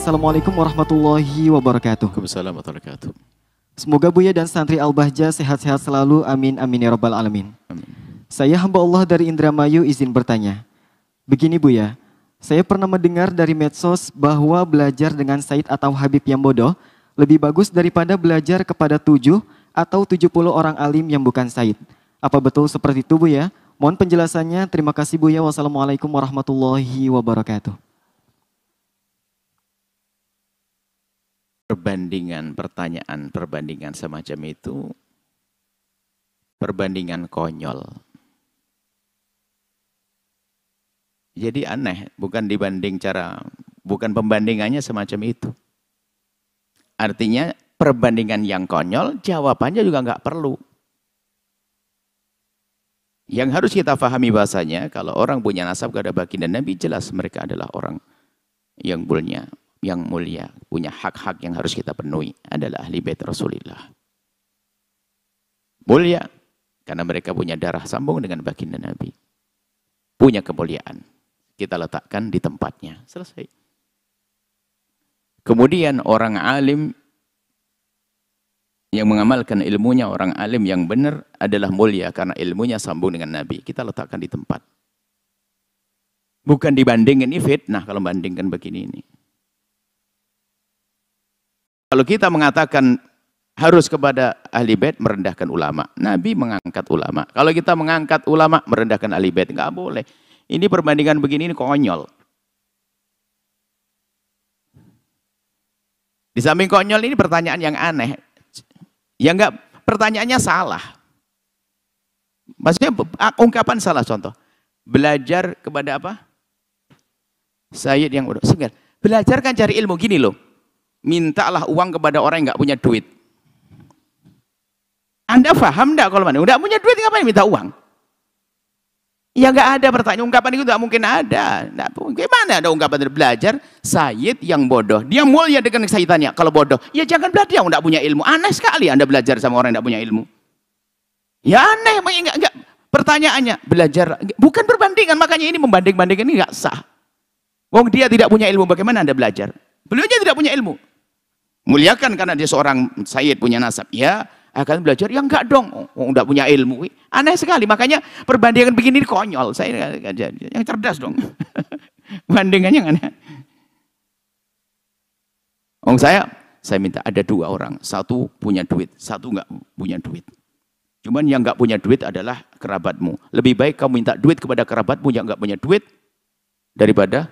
Assalamualaikum warahmatullahi wabarakatuh. Waalaikumsalam warahmatullahi wabarakatuh. Semoga Buya dan santri Al-Bahjah sehat-sehat selalu. Amin, amin ya rabbal alamin. Amin. Saya hamba Allah dari Indramayu izin bertanya. Begini Buya, saya pernah mendengar dari medsos bahwa belajar dengan Sayyid atau Habib yang bodoh lebih bagus daripada belajar kepada 7 atau 70 orang alim yang bukan Sayyid. Apa betul seperti itu Buya? Mohon penjelasannya. Terima kasih Buya. Wassalamualaikum warahmatullahi wabarakatuh. Perbandingan semacam itu perbandingan konyol. Jadi aneh, bukan pembandingannya semacam itu. Artinya perbandingan yang konyol, jawabannya juga nggak perlu. Yang harus kita pahami bahasanya, kalau orang punya nasab kepada baginda Nabi, jelas mereka adalah orang yang mulia, punya hak-hak yang harus kita penuhi, adalah ahli bait Rasulullah. Mulia, karena mereka punya darah sambung dengan baginda Nabi. Punya kemuliaan, kita letakkan di tempatnya, selesai. Kemudian orang alim yang mengamalkan ilmunya, orang alim yang benar adalah mulia karena ilmunya sambung dengan Nabi. Kita letakkan di tempat. Bukan dibandingkan, ini fitnah kalau bandingkan begini ini. Kalau kita mengatakan harus kepada ahli bait, merendahkan ulama. Nabi mengangkat ulama. Kalau kita mengangkat ulama, merendahkan ahli bait, nggak boleh. Ini perbandingan begini ini konyol. Di samping konyol ini pertanyaan yang aneh. Ya enggak, pertanyaannya salah. Maksudnya ungkapan salah, contoh. Belajar kepada apa? Sayyid yang udah segar. Belajar kan cari ilmu, gini loh. Mintalah uang kepada orang yang enggak punya duit. Anda paham enggak kalau mana? Enggak punya duit ngapain minta uang? Ya enggak ada pertanyaan, ungkapan itu enggak mungkin ada. Gimana ada ungkapan dari belajar Sayyid yang bodoh? Dia mulia dengan sayyidannya. Kalau bodoh, ya jangan belajar yang enggak punya ilmu. Aneh sekali Anda belajar sama orang yang enggak punya ilmu. Ya aneh, enggak. Pertanyaannya, belajar bukan perbandingan, makanya ini membanding-bandingkan ini enggak sah. Wong dia tidak punya ilmu, bagaimana Anda belajar? Beliau aja tidak punya ilmu. Muliakan karena dia seorang sayyid punya nasab. Ya, akan belajar. Ya enggak dong. Oh, enggak punya ilmu. Aneh sekali. Makanya perbandingan begini konyol. Saya yang cerdas dong. Bandingannya aneh. Saya minta ada 2 orang. Satu punya duit, satu enggak punya duit. Cuman yang enggak punya duit adalah kerabatmu. Lebih baik kamu minta duit kepada kerabatmu yang enggak punya duit daripada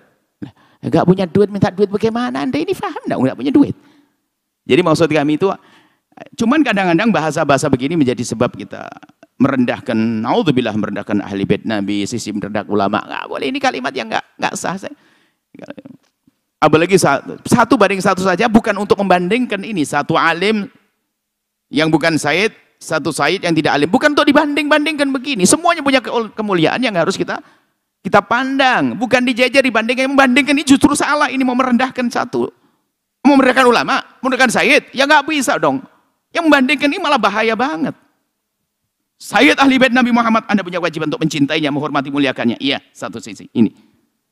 enggak punya duit minta duit. Bagaimana Anda ini paham enggak punya duit? Jadi maksud kami itu, cuman kadang-kadang bahasa-bahasa begini menjadi sebab kita merendahkan, naudzubillah, merendahkan ahli bait Nabi, sisi merendahkan ulama. Enggak boleh, ini kalimat yang enggak sah. Apalagi satu banding satu saja, bukan untuk membandingkan ini. Satu alim yang bukan sayyid, satu sayyid yang tidak alim. Bukan untuk dibanding-bandingkan begini. Semuanya punya kemuliaan yang harus kita pandang. Bukan dijejer dibandingkan. Membandingkan ini justru salah. Ini mau merendahkan satu. Mau merendahkan ulama, merendahkan sayyid, ya nggak bisa dong. Yang membandingkan ini malah bahaya banget. Sayyid ahli bait Nabi Muhammad, Anda punya kewajiban untuk mencintainya, menghormati, muliakannya. Iya, satu sisi ini.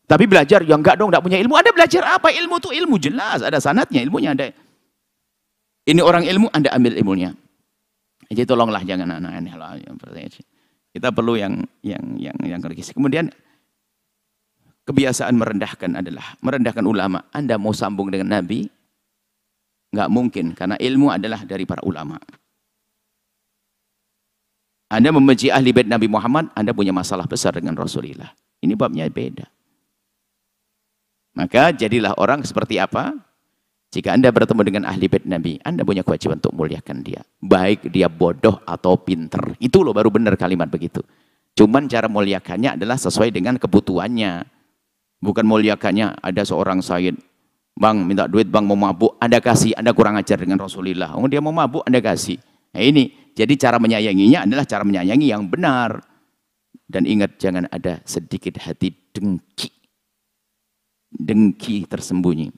Tapi belajar, ya enggak dong, enggak punya ilmu. Anda belajar apa? Ilmu itu ilmu jelas, ada sanadnya, ilmunya ada. Ini orang ilmu, Anda ambil ilmunya. Jadi tolonglah jangan aneh-aneh lah. Kita perlu yang kritis. Kemudian kebiasaan merendahkan adalah merendahkan ulama. Anda mau sambung dengan Nabi, nggak mungkin, karena ilmu adalah dari para ulama. Anda membenci ahli bait Nabi Muhammad, Anda punya masalah besar dengan Rasulullah. Ini babnya beda. Maka jadilah orang seperti apa? Jika Anda bertemu dengan ahli bait Nabi, Anda punya kewajiban untuk muliakan dia. Baik dia bodoh atau pinter. Itu loh baru benar kalimat begitu. Cuman cara muliakannya adalah sesuai dengan kebutuhannya. Bukan muliakannya ada seorang sayyid. Bang, minta duit bang, mau mabuk, Anda kasih, Anda kurang ajar dengan Rasulullah. Oh, dia mau mabuk, Anda kasih. Nah ini, jadi cara menyayanginya adalah cara menyayangi yang benar. Dan ingat, jangan ada sedikit hati dengki. Dengki tersembunyi.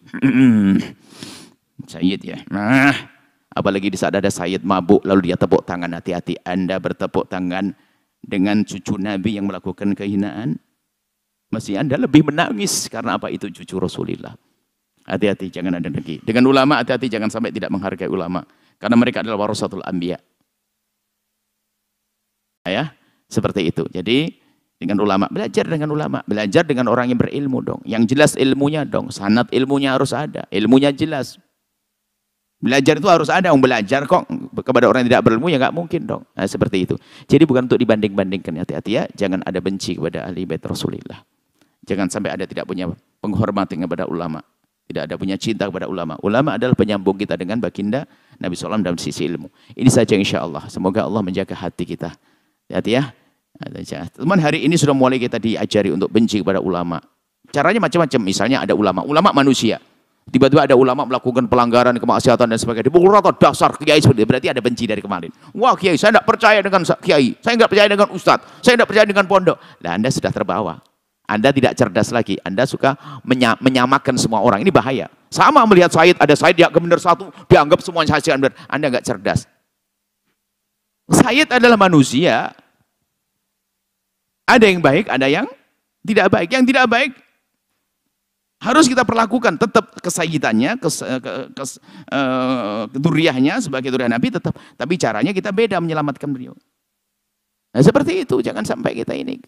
Sayyid ya. Nah, apalagi di saat ada sayyid mabuk, lalu dia tepuk tangan, hati-hati Anda bertepuk tangan dengan cucu Nabi yang melakukan kehinaan. Mesti Anda lebih menangis, karena apa itu cucu Rasulullah. Hati-hati, jangan ada dengki. Dengan ulama, hati-hati, jangan sampai tidak menghargai ulama. Karena mereka adalah warasatul anbiya. Ya, seperti itu. Jadi, dengan ulama, belajar dengan ulama. Belajar dengan orang yang berilmu dong. Yang jelas ilmunya dong. Sanad ilmunya harus ada. Ilmunya jelas. Belajar itu harus ada. Belajar kok kepada orang yang tidak berilmu, ya nggak mungkin dong. Nah, seperti itu. Jadi bukan untuk dibanding-bandingkan. Hati-hati ya, jangan ada benci kepada ahli bait Rasulullah. Jangan sampai ada tidak punya penghormatan kepada ulama. Tidak ada punya cinta kepada ulama. Ulama adalah penyambung kita dengan baginda Nabi SAW dalam sisi ilmu. Ini saja insya Allah. Semoga Allah menjaga hati kita. Hati-hati ya. Teman hari ini sudah mulai kita diajari untuk benci kepada ulama. Caranya macam-macam. Misalnya ada ulama. Ulama manusia. Tiba-tiba ada ulama melakukan pelanggaran, kemaksiatan dan sebagainya. Dipukul rata, dasar kiai seperti itu. Berarti ada benci dari kemarin. Wah kiai, saya tidak percaya dengan kiai. Saya tidak percaya dengan ustadz. Saya tidak percaya dengan pondok. Nah, Anda sudah terbawa. Anda tidak cerdas lagi. Anda suka menyamakan semua orang. Ini bahaya. Sama melihat Said, ada Said yang benar satu, dianggap semuanya Said benar. Anda nggak cerdas. Said adalah manusia. Ada yang baik, ada yang tidak baik. Yang tidak baik harus kita perlakukan tetap kesayidannya, keduriahnya sebagai duriah Nabi tetap. Tapi caranya kita beda menyelamatkan beliau. Nah seperti itu, jangan sampai kita ini.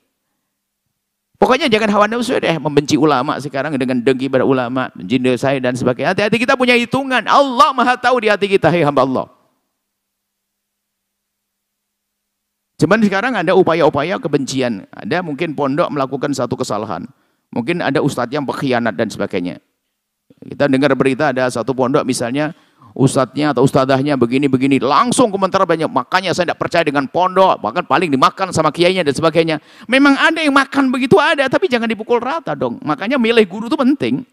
Pokoknya jangan hawa nafsu deh, membenci ulama sekarang dengan dengki pada ulama, jinde saya dan sebagainya. Hati-hati, kita punya hitungan. Allah Maha tahu di hati kita, hai hamba Allah. Cuman sekarang ada upaya-upaya kebencian. Ada mungkin pondok melakukan satu kesalahan. Mungkin ada ustadz yang berkhianat dan sebagainya. Kita dengar berita ada satu pondok misalnya ustadznya atau ustadzahnya begini-begini. Langsung komentar banyak. Makanya saya tidak percaya dengan pondok. Bahkan paling dimakan sama kiainya dan sebagainya. Memang ada yang makan begitu ada. Tapi jangan dipukul rata dong. Makanya milih guru itu penting.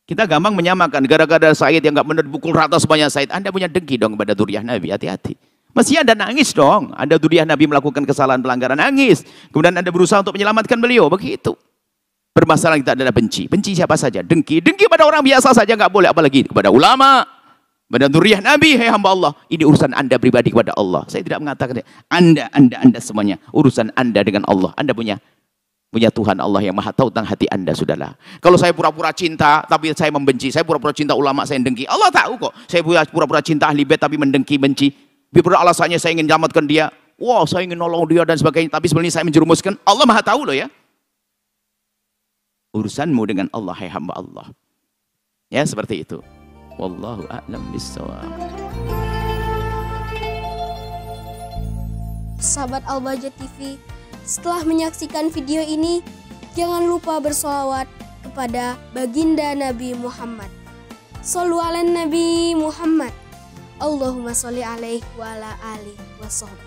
Kita gampang menyamakan. Gara-gara Said yang nggak benar dipukul rata semuanya Said. Anda punya dengki dong kepada duriah Nabi. Hati-hati. Mestinya Anda nangis dong. Ada duriah Nabi melakukan kesalahan pelanggaran, nangis. Kemudian Anda berusaha untuk menyelamatkan beliau. Begitu. Bermasalah kita adalah benci. Benci siapa saja. Dengki. Dengki pada orang biasa saja nggak boleh. Apalagi kepada ulama. Pada duriah Nabi. Hei hamba Allah. Ini urusan Anda pribadi kepada Allah. Saya tidak mengatakan Anda semuanya. Urusan Anda dengan Allah. Anda punya Tuhan Allah yang maha tahu tentang hati Anda, sudahlah. Kalau saya pura-pura cinta tapi saya membenci. Saya pura-pura cinta ulama, saya dengki. Allah tahu kok. Saya pura-pura cinta ahli bait tapi mendengki, benci. Biar alasannya saya ingin selamatkan dia, wah saya ingin nolong dia dan sebagainya, tapi sebenarnya saya menjerumuskan. Allah Maha tahu loh ya. Urusanmu dengan Allah, hai hamba Allah. Ya seperti itu. Wallahu a'lam bishawab. Sahabat Al-Bahjah TV, setelah menyaksikan video ini, jangan lupa bersolawat kepada baginda Nabi Muhammad. Shollu ala Nabi Muhammad. Allahumma sholli alaihi wa ala alihi wa sahbihi.